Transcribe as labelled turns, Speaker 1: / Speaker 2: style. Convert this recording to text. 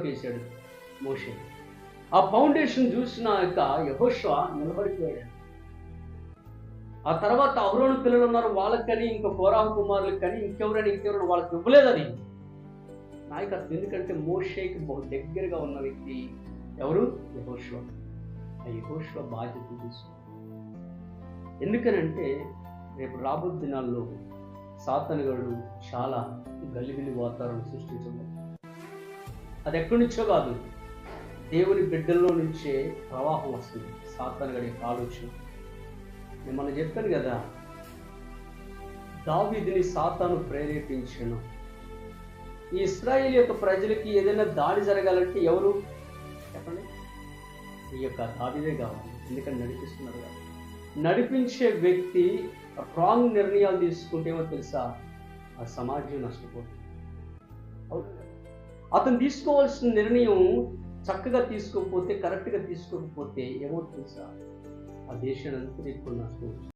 Speaker 1: వేశాడు మోషే. ఆ ఫౌండేషన్ చూసినాక యెహోషువ నిలబడిపోయాడు. ఆ తర్వాత అహరోను పిల్లలు ఉన్నారు, వాళ్ళకని ఇంకా కోరాహు కుమారులకు కానీ ఇంకెవరైనా వాళ్ళకి ఇవ్వలేదు అది నాయకత్వం. ఎందుకంటే మోషేకి బహు దగ్గరగా ఉన్న వ్యక్తి ఎవరు? యెహోషువ. ఆ యెహోషువ బాధ్యత తీసుకుంది. ఎందుకనంటే రేపు రాబోయే దినాల్లో సాతానుగాడు చాలా గలిబిలి వాతావరణం సృష్టించబోతుంది. అది ఎక్కడి నుంచో కాదు, దేవుని బిడ్డల్లో నుంచే ప్రవాహం వస్తుంది సాతానుగాడి యొక్క ఆలోచన. నేను మనం చెప్పాను కదా, దావీదుని సాతాను ప్రేరేపించను. ఈ ఇశ్రాయేలు యొక్క ప్రజలకి ఏదైనా దాడి జరగాలంటే ఎవరు చెప్పండి? ఈ యొక్క దావీదే కావాలి. ఎందుకంటే నడిపిస్తున్నారు కదా. నడిపించే వ్యక్తి రాంగ్ నిర్ణయాలు తీసుకుంటే ఏమో తెలుసా, ఆ సమాజం నష్టపోతుంది. అతను తీసుకోవాల్సిన నిర్ణయం చక్కగా తీసుకోకపోతే, కరెక్ట్గా తీసుకోకపోతే ఏమో తెలుసా, ఆ దేశాన్ని అంతా ఇప్పుడు నష్టపోతుంది.